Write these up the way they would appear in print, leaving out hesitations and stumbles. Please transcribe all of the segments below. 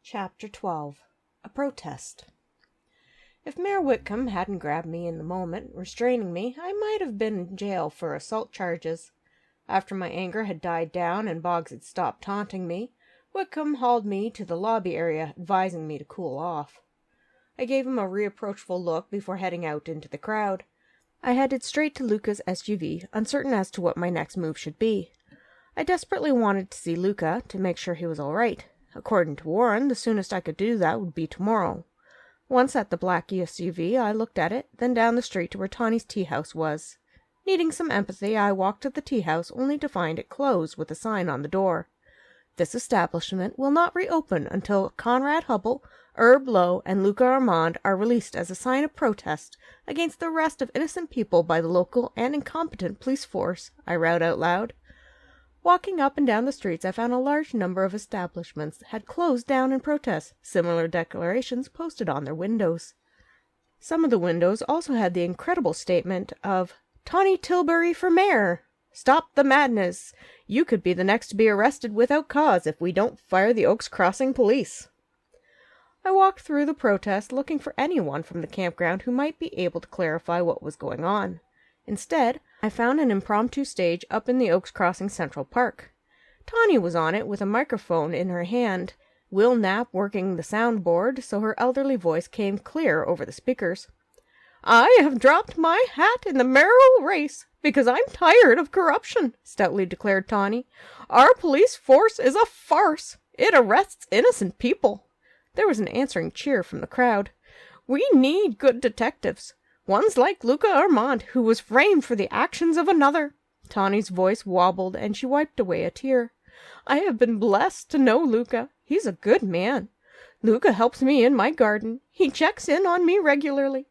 Chapter 12. A Protest. If Mayor Whitcomb hadn't grabbed me in the moment, restraining me, I might have been in jail for assault charges. After my anger had died down and Boggs had stopped taunting me, Whitcomb hauled me to the lobby area, advising me to cool off. I gave him a reproachful look before heading out into the crowd. I headed straight to Luca's SUV, uncertain as to what my next move should be. I desperately wanted to see Luca to make sure he was all right. According to Warren, the soonest I could do that would be tomorrow. Once at the black SUV, I looked at it, then down the street to where Tawny's tea house was. Needing some empathy, I walked to the tea house only to find it closed with a sign on the door. This establishment will not reopen until Conrad Hubble, Herb Lowe, and Luca Armand are released as a sign of protest against the arrest of innocent people by the local and incompetent police force, I read out loud. Walking up and down the streets, I found a large number of establishments had closed down in protest, similar declarations posted on their windows. Some of the windows also had the incredible statement of, "Tawny Tilbury for mayor! Stop the madness! You could be the next to be arrested without cause if we don't fire the Oaks Crossing police." I walked through the protest looking for anyone from the campground who might be able to clarify what was going on. Instead, I found an impromptu stage up in the Oaks Crossing Central Park. Tawny was on it with a microphone in her hand, Will Knapp working the soundboard so her elderly voice came clear over the speakers. "I have dropped my hat in the mayoral race because I'm tired of corruption," stoutly declared Tawny. "Our police force is a farce. It arrests innocent people." There was an answering cheer from the crowd. "We need good detectives. One's like Luca Armand, who was framed for the actions of another." Tawny's voice wobbled, and she wiped away a tear. "I have been blessed to know Luca. He's a good man. Luca helps me in my garden. He checks in on me regularly.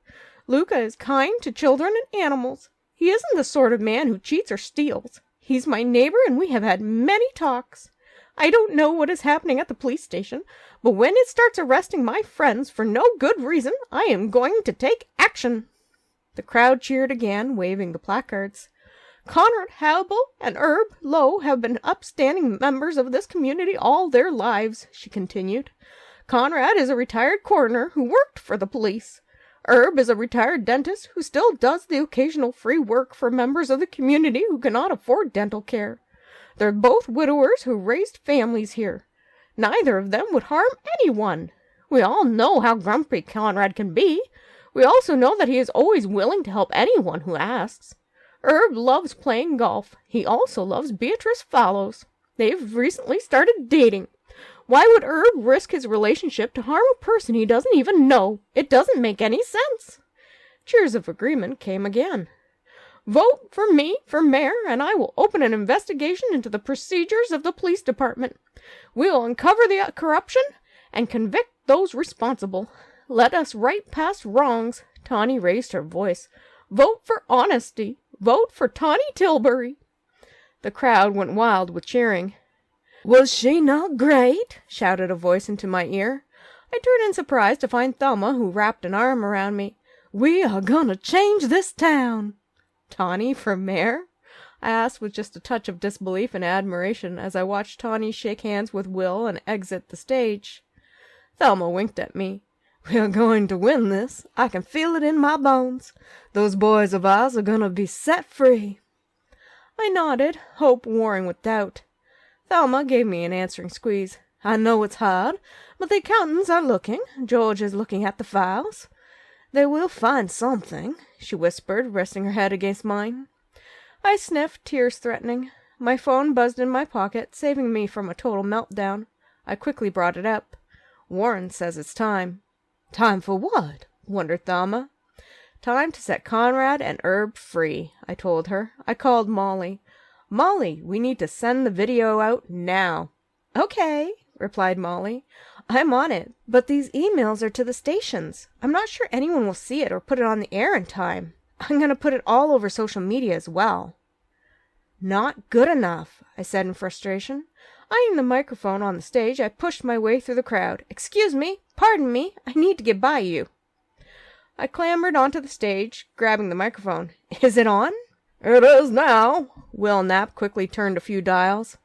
Luca is kind to children and animals. He isn't the sort of man who cheats or steals. He's my neighbor, and we have had many talks. I don't know what is happening at the police station, but when it starts arresting my friends for no good reason, I am going to take action." The crowd cheered again, waving the placards. "Conrad Hubble and Herb Lowe have been upstanding members of this community all their lives," she continued. "Conrad is a retired coroner who worked for the police. Herb is a retired dentist who still does the occasional free work for members of the community who cannot afford dental care. They're both widowers who raised families here. Neither of them would harm anyone. We all know how grumpy Conrad can be. We also know that he is always willing to help anyone who asks. Herb loves playing golf. He also loves Beatrice Fallows. They've recently started dating. Why would Herb risk his relationship to harm a person he doesn't even know? It doesn't make any sense." Cheers of agreement came again. "Vote for me for mayor, and I will open an investigation into the procedures of the police department. We will uncover the corruption and convict those responsible. Let us right past wrongs." Tawny raised her voice. "Vote for honesty. Vote for Tawny Tilbury." The crowd went wild with cheering. "Was she not great?" shouted a voice into my ear. I turned in surprise to find Thelma, who wrapped an arm around me. "We are gonna change this town." "Tawny for mayor?" I asked with just a touch of disbelief and admiration as I watched Tawny shake hands with Will and exit the stage. Thelma winked at me. "We are going to win this. I can feel it in my bones. Those boys of ours are going to be set free." I nodded, hope warring with doubt. Thelma gave me an answering squeeze. "I know it's hard, but the accountants are looking. George is looking at the files. They will find something," she whispered, resting her head against mine. I sniffed, tears threatening. My phone buzzed in my pocket, saving me from a total meltdown. I quickly brought it up. "Warren says it's time." "Time for what?" wondered Thelma. "Time to set Conrad and Herb free," I told her. I called Molly. "Molly, we need to send the video out now." "Okay," replied Molly. "I'm on it, but these emails are to the stations. I'm not sure anyone will see it or put it on the air in time. I'm going to put it all over social media as well." "Not good enough," I said in frustration. Eyeing the microphone on the stage, I pushed my way through the crowd. "Excuse me, pardon me, I need to get by you." I clambered onto the stage, grabbing the microphone. "Is it on?" "It is now." Will Knapp quickly turned a few dials.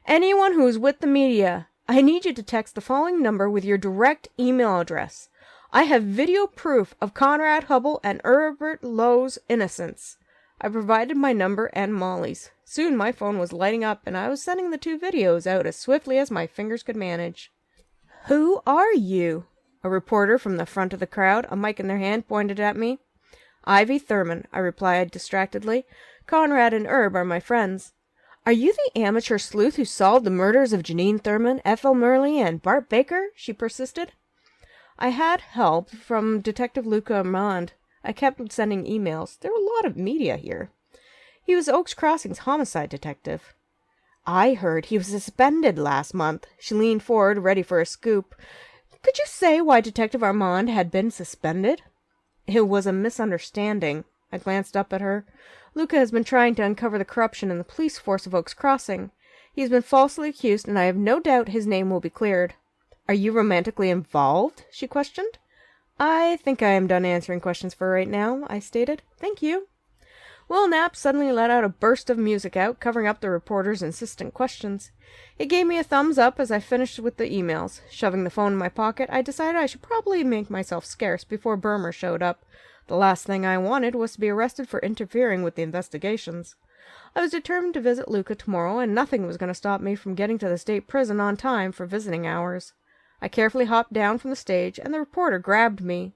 "Anyone who's with the media, I need you to text the following number with your direct email address. I have video proof of Conrad Hubble and Herbert Lowe's innocence. I provided my number and Molly's. Soon my phone was lighting up, and I was sending the 2 videos out as swiftly as my fingers could manage. "Who are you?" A reporter from the front of the crowd, a mic in their hand, pointed at me. "Ivy Thurman," I replied distractedly. "Conrad and Herb are my friends." "Are you the amateur sleuth who solved the murders of Janine Thurman, Ethel Merle, and Bart Baker?" she persisted. I had help from Detective Luca Armand. I kept sending emails. There were a lot of media here. He was Oaks Crossing's homicide detective. "I heard he was suspended last month." She leaned forward, ready for a scoop. "Could you say why Detective Armand had been suspended?" "It was a misunderstanding." I glanced up at her. "Luca has been trying to uncover the corruption in the police force of Oaks Crossing. He has been falsely accused, and I have no doubt his name will be cleared." "Are you romantically involved?" she questioned. "I think I am done answering questions for right now," I stated. "Thank you." Will Knapp suddenly let out a burst of music covering up the reporter's insistent questions. He gave me a thumbs up as I finished with the emails. Shoving the phone in my pocket, I decided I should probably make myself scarce before Burmer showed up. The last thing I wanted was to be arrested for interfering with the investigations. I was determined to visit Luca tomorrow, and nothing was going to stop me from getting to the state prison on time for visiting hours. I carefully hopped down from the stage, and the reporter grabbed me.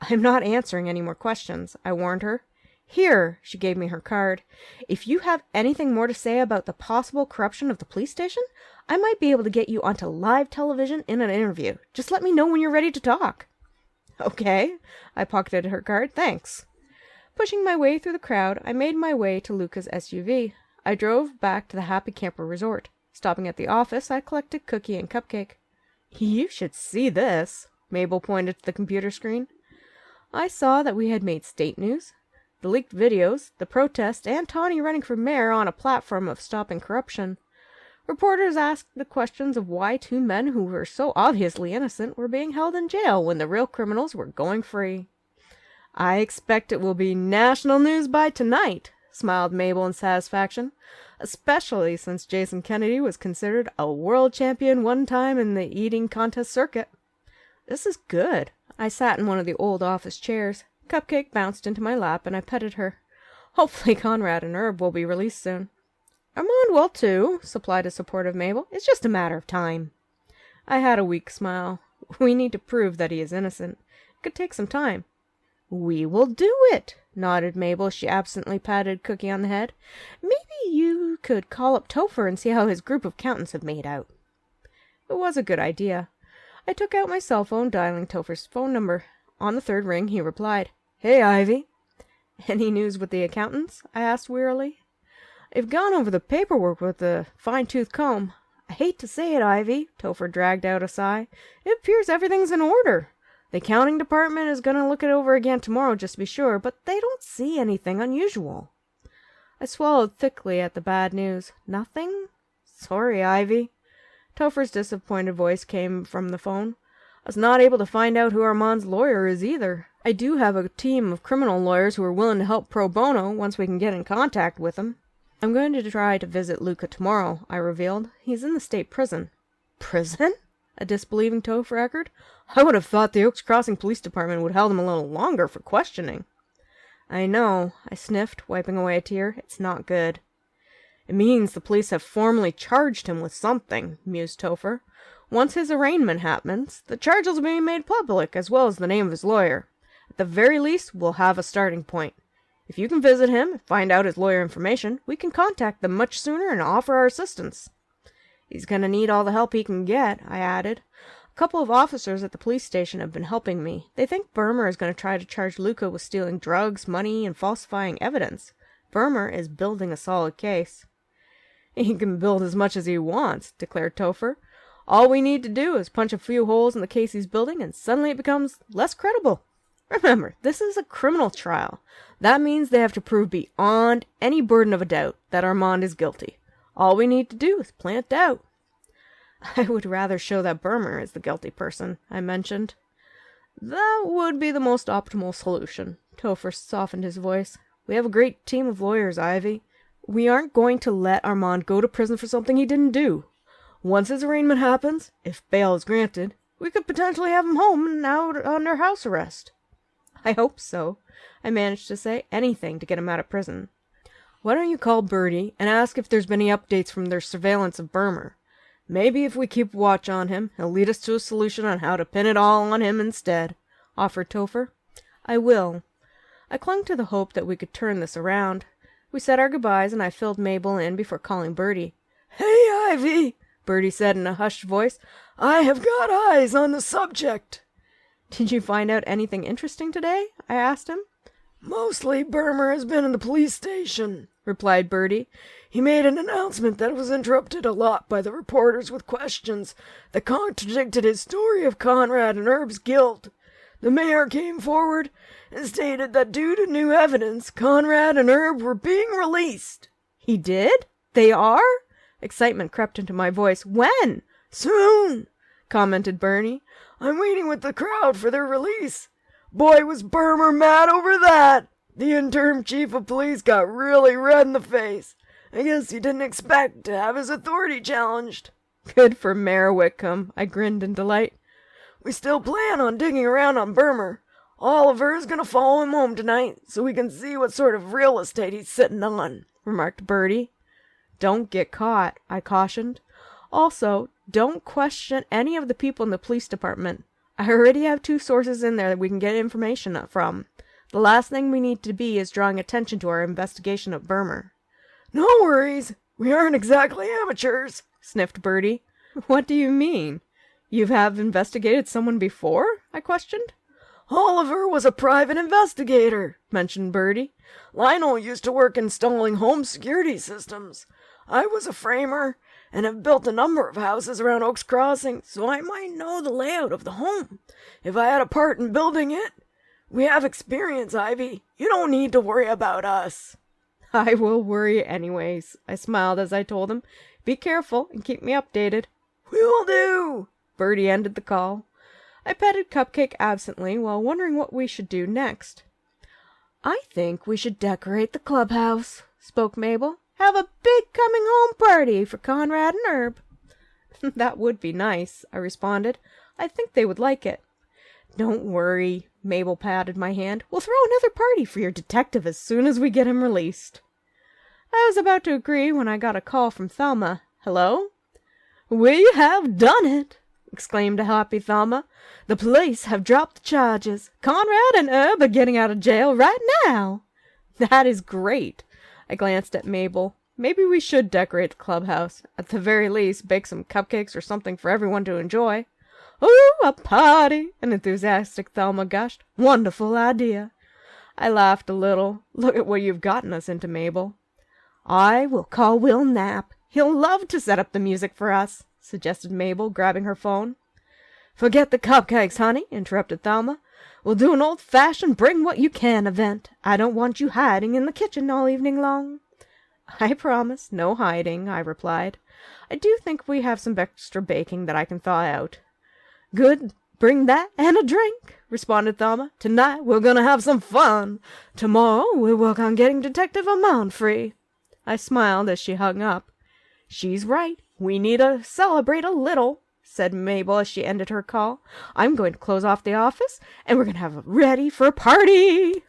"I'm not answering any more questions," I warned her. "Here," she gave me her card. "If you have anything more to say about the possible corruption of the police station, I might be able to get you onto live television in an interview. Just let me know when you're ready to talk." "Okay." I pocketed her card. "Thanks." Pushing my way through the crowd, I made my way to Luca's SUV. I drove back to the Happy Camper Resort. Stopping at the office, I collected cookie and cupcake. "You should see this." Mabel pointed to the computer screen. I saw that we had made state news, the leaked videos, the protest, and Tawny running for mayor on a platform of stopping corruption. Reporters asked the questions of why 2 men who were so obviously innocent were being held in jail when the real criminals were going free. "I expect it will be national news by tonight," smiled Mabel in satisfaction, "especially since Jason Kennedy was considered a world champion one time in the eating contest circuit." "This is good." I sat in one of the old office chairs. Cupcake bounced into my lap, and I petted her. "Hopefully Conrad and Herb will be released soon." "Armand will too," supplied a supportive Mabel. "It's just a matter of time." I had a weak smile. "We need to prove that he is innocent. It could take some time." "We will do it," nodded Mabel as she absently patted Cookie on the head. "Maybe you could call up Topher and see how his group of accountants have made out." It was a good idea. I took out my cell phone, dialing Topher's phone number. On the 3rd ring, he replied, "Hey, Ivy." "Any news with the accountants?" I asked wearily. "They've gone over the paperwork with a fine-tooth comb. I hate to say it, Ivy," Topher dragged out a sigh. "It appears everything's in order. The accounting department is going to look it over again tomorrow just to be sure, but they don't see anything unusual." I swallowed thickly at the bad news. "Nothing? Sorry, Ivy." Topher's disappointed voice came from the phone. "I was not able to find out who Armand's lawyer is either. I do have a team of criminal lawyers who are willing to help pro bono once we can get in contact with him." "I'm going to try to visit Luca tomorrow," I revealed. "He's in the state prison." "Prison?" a disbelieving Topher echoed. "I would have thought the Oaks Crossing Police Department would have held him a little longer for questioning." "I know," I sniffed, wiping away a tear. "It's not good." "It means the police have formally charged him with something," mused Topher. "Once his arraignment happens, the charges will be made public, as well as the name of his lawyer. At the very least, we'll have a starting point. If you can visit him and find out his lawyer information, we can contact them much sooner and offer our assistance." "He's going to need all the help he can get," I added. "A couple of officers at the police station have been helping me. They think Burmer is going to try to charge Luca with stealing drugs, money, and falsifying evidence. Burmer is building a solid case." "He can build as much as he wants," declared Topher. "All we need to do is punch a few holes in the case he's building, and suddenly it becomes less credible. Remember, this is a criminal trial. That means they have to prove beyond any burden of a doubt that Armand is guilty. All we need to do is plant doubt." "I would rather show that Burmer is the guilty person," I mentioned. "That would be the most optimal solution." Topher softened his voice. "We have a great team of lawyers, Ivy. We aren't going to let Armand go to prison for something he didn't do. Once his arraignment happens, if bail is granted, we could potentially have him home and out under house arrest." "I hope so," I managed to say. "Anything to get him out of prison." "Why don't you call Bertie and ask if there's been any updates from their surveillance of Burmer? Maybe if we keep watch on him, he'll lead us to a solution on how to pin it all on him instead," offered Topher. "I will." I clung to the hope that we could turn this around. We said our goodbyes, and I filled Mabel in before calling Bertie. "Hey, Ivy," Bertie said in a hushed voice. "I have got eyes on the subject." "Did you find out anything interesting today?" I asked him. "Mostly Burmer has been in the police station," replied Bertie. "He made an announcement that was interrupted a lot by the reporters with questions that contradicted his story of Conrad and Herb's guilt. The mayor came forward and stated that due to new evidence, Conrad and Herb were being released." "He did? They are?" Excitement crept into my voice. "When?" "Soon," commented Bernie. "I'm waiting with the crowd for their release. Boy, was Burmer mad over that. The interim chief of police got really red in the face. I guess he didn't expect to have his authority challenged." "Good for Mayor Whitcomb," I grinned in delight. "We still plan on digging around on Burmer. Oliver is going to follow him home tonight so we can see what sort of real estate he's sitting on," remarked Bertie. "Don't get caught," I cautioned. "Also, don't question any of the people in the police department. I already have 2 sources in there that we can get information from. The last thing we need to be is drawing attention to our investigation of Burmer." "No worries. We aren't exactly amateurs," sniffed Bertie. "What do you mean? You have investigated someone before?" I questioned. "Oliver was a private investigator," mentioned Bertie. "Lionel used to work installing home security systems. I was a framer and have built a number of houses around Oaks Crossing, so I might know the layout of the home if I had a part in building it. We have experience, Ivy. You don't need to worry about us." "I will worry anyways," I smiled as I told him. "Be careful and keep me updated." "We will do." Bertie ended the call. I petted Cupcake absently while wondering what we should do next. "I think we should decorate the clubhouse," spoke Mabel. "Have a big coming home party for Conrad and Herb." "That would be nice," I responded. "I think they would like it." "Don't worry," Mabel patted my hand. "We'll throw another party for your detective as soon as we get him released." I was about to agree when I got a call from Thelma. "Hello?" "We have done it!" exclaimed a happy Thelma. "The police have dropped the charges. Conrad and Herb are getting out of jail right now." "That is great." I glanced at Mabel. "Maybe we should decorate the clubhouse. At the very least, bake some cupcakes or something for everyone to enjoy." "Oh, a party!" an enthusiastic Thelma gushed. "Wonderful idea." I laughed a little. "Look at what you've gotten us into, Mabel." "I will call Will Knapp. He'll love to set up the music for us," suggested Mabel, grabbing her phone. "Forget the cupcakes, honey," interrupted Thelma. "We'll do an old-fashioned bring-what-you-can event. I don't want you hiding in the kitchen all evening long." "I promise, no hiding," I replied. "I do think we have some extra baking that I can thaw out." "Good, bring that and a drink," responded Thelma. "Tonight we're going to have some fun. Tomorrow we'll work on getting Detective Amand free." I smiled as she hung up. "She's right. We need to celebrate a little," said Mabel as she ended her call. "I'm going to close off the office, and we're going to have it ready for a party."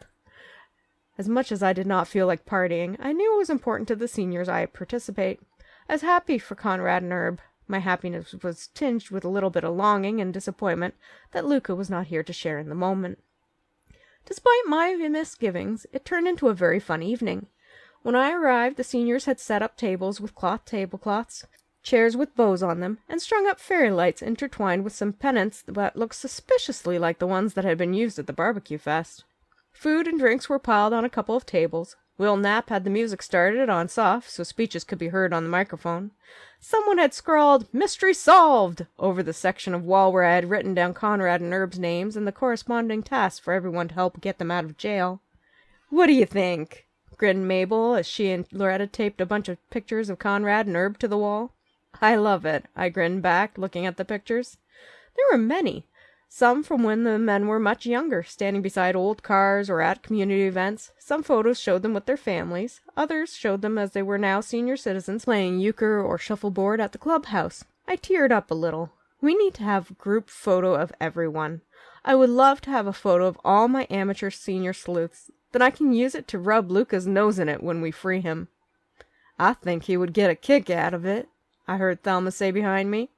As much as I did not feel like partying, I knew it was important to the seniors I participate. I was happy for Conrad and Herb. My happiness was tinged with a little bit of longing and disappointment that Luca was not here to share in the moment. Despite my misgivings, it turned into a very fun evening. When I arrived, the seniors had set up tables with cloth tablecloths, chairs with bows on them, and strung up fairy lights intertwined with some pennants that looked suspiciously like the ones that had been used at the barbecue fest. Food and drinks were piled on a couple of tables. Will Knapp had the music started on soft so speeches could be heard on the microphone. Someone had scrawled "Mystery Solved" over the section of wall where I had written down Conrad and Herb's names and the corresponding tasks for everyone to help get them out of jail. "What do you think?" grinned Mabel as she and Loretta taped a bunch of pictures of Conrad and Herb to the wall. "I love it," I grinned back, looking at the pictures. There were many. Some from when the men were much younger, standing beside old cars or at community events. Some photos showed them with their families. Others showed them as they were now senior citizens playing euchre or shuffleboard at the clubhouse. I teared up a little. We need to have a group photo of everyone. I would love to have a photo of all my amateur senior sleuths. Then I can use it to rub Luca's nose in it when we free him. I think he would get a kick out of it, I heard Thelma say behind me.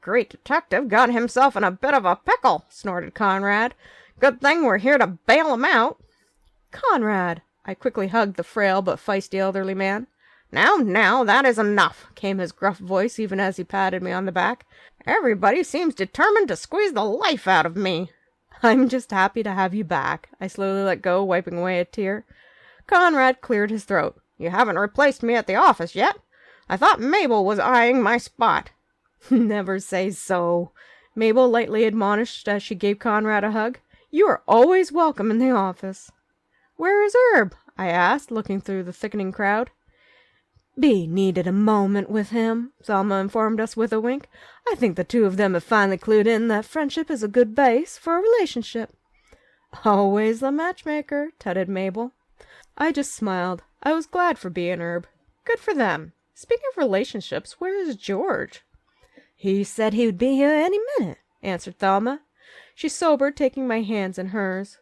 Great detective got himself in a bit of a pickle, snorted Conrad. Good thing we're here to bail him out. Conrad! I quickly hugged the frail but feisty elderly man. Now, that is enough, came his gruff voice even as he patted me on the back. Everybody seems determined to squeeze the life out of me. I'm just happy to have you back. I slowly let go, wiping away a tear. Conrad cleared his throat. You haven't replaced me at the office yet? I thought Mabel was eyeing my spot. Never say so, Mabel lightly admonished as she gave Conrad a hug. You are always welcome in the office. Where is Herb? I asked, looking through the thickening crowd. Bee needed a moment with him, Selma informed us with a wink. I think the two of them have finally clued in that friendship is a good base for a relationship. Always the matchmaker, tutted Mabel. I just smiled. I was glad for Bee and Herb. Good for them. Speaking of relationships, where is George? He said he would be here any minute, answered Thelma. She sobered, taking my hands in hers.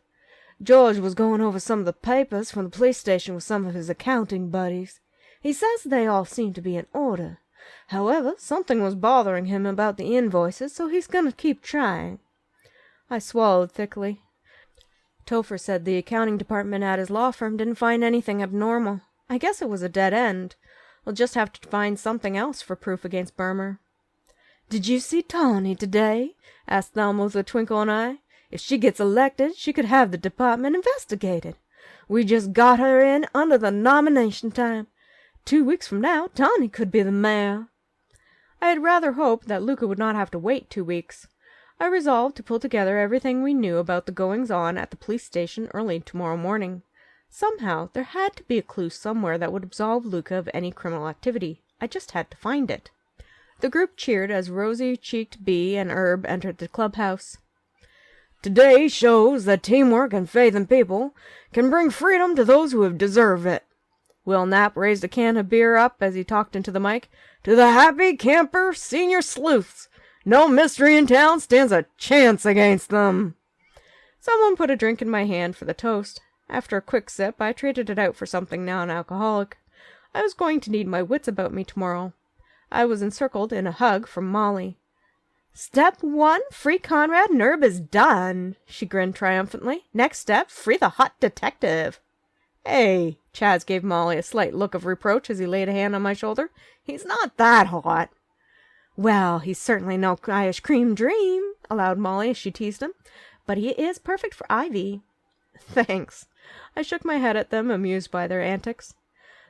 George was going over some of the papers from the police station with some of his accounting buddies. He says they all seem to be in order. However, something was bothering him about the invoices, so he's going to keep trying. I swallowed thickly. Topher said the accounting department at his law firm didn't find anything abnormal. I guess it was a dead end. We'll just have to find something else for proof against Burmer. Did you see Tawny today? Asked Thelma with a twinkle in eye. If she gets elected, she could have the department investigated. We just got her in under the nomination time. 2 weeks from now, Tawny could be the mayor. I had rather hoped that Luca would not have to wait 2 weeks. I resolved to pull together everything we knew about the goings-on at the police station early tomorrow morning. Somehow, there had to be a clue somewhere that would absolve Luca of any criminal activity. I just had to find it. The group cheered as rosy-cheeked Bee and Herb entered the clubhouse. Today shows that teamwork and faith in people can bring freedom to those who have deserved it. Will Knapp raised a can of beer up as he talked into the mic. To the happy camper senior sleuths. No mystery in town stands a chance against them. Someone put a drink in my hand for the toast. After a quick sip, I traded it out for something non-alcoholic. I was going to need my wits about me tomorrow. I was encircled in a hug from Molly. Step 1, free Conrad and Herb is done, she grinned triumphantly. Next step, free the hot detective. Hey, Chaz gave Molly a slight look of reproach as he laid a hand on my shoulder. He's not that hot. Well, he's certainly no ice cream dream, allowed Molly as she teased him. But he is perfect for Ivy. Thanks. I shook my head at them, amused by their antics.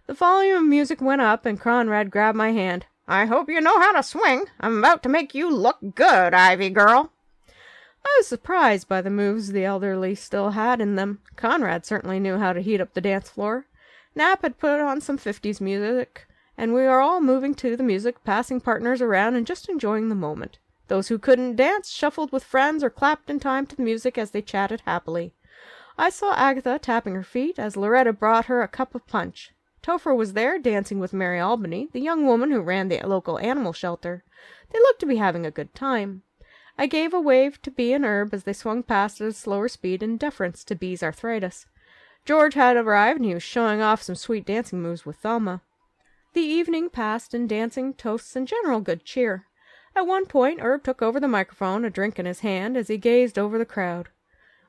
The volume of music went up, and Conrad grabbed my hand. I hope you know how to swing. I'm about to make you look good, Ivy girl. I was surprised by the moves the elderly still had in them. Conrad certainly knew how to heat up the dance floor. Knapp had put on some 50s music, and we were all moving to the music, passing partners around and just enjoying the moment. Those who couldn't dance shuffled with friends or clapped in time to the music as they chatted happily. I saw Agatha tapping her feet as Loretta brought her a cup of punch. Topher was there, dancing with Mary Albany, the young woman who ran the local animal shelter. They looked to be having a good time. I gave a wave to Bee and Herb as they swung past at a slower speed in deference to Bee's arthritis. George had arrived, and he was showing off some sweet dancing moves with Thelma. The evening passed in dancing, toasts, and general good cheer. At one point, Herb took over the microphone, a drink in his hand, as he gazed over the crowd.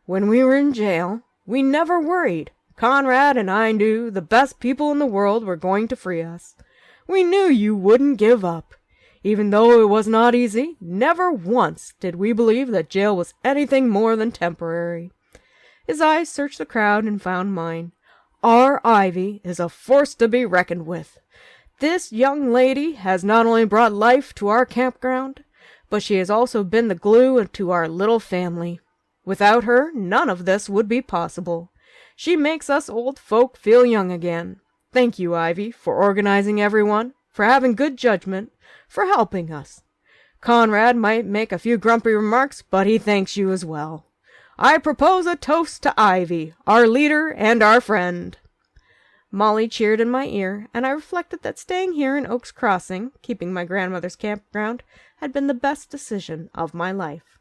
When we were in jail, we never worried. Conrad and I knew the best people in the world were going to free us. We knew you wouldn't give up. Even though it was not easy, never once did we believe that jail was anything more than temporary. His eyes searched the crowd and found mine. Our Ivy is a force to be reckoned with. This young lady has not only brought life to our campground, but she has also been the glue to our little family. Without her, none of this would be possible. She makes us old folk feel young again. Thank you, Ivy, for organizing everyone, for having good judgment, for helping us. Conrad might make a few grumpy remarks, but he thanks you as well. I propose a toast to Ivy, our leader and our friend. Molly cheered in my ear, and I reflected that staying here in Oak's Crossing, keeping my grandmother's campground, had been the best decision of my life.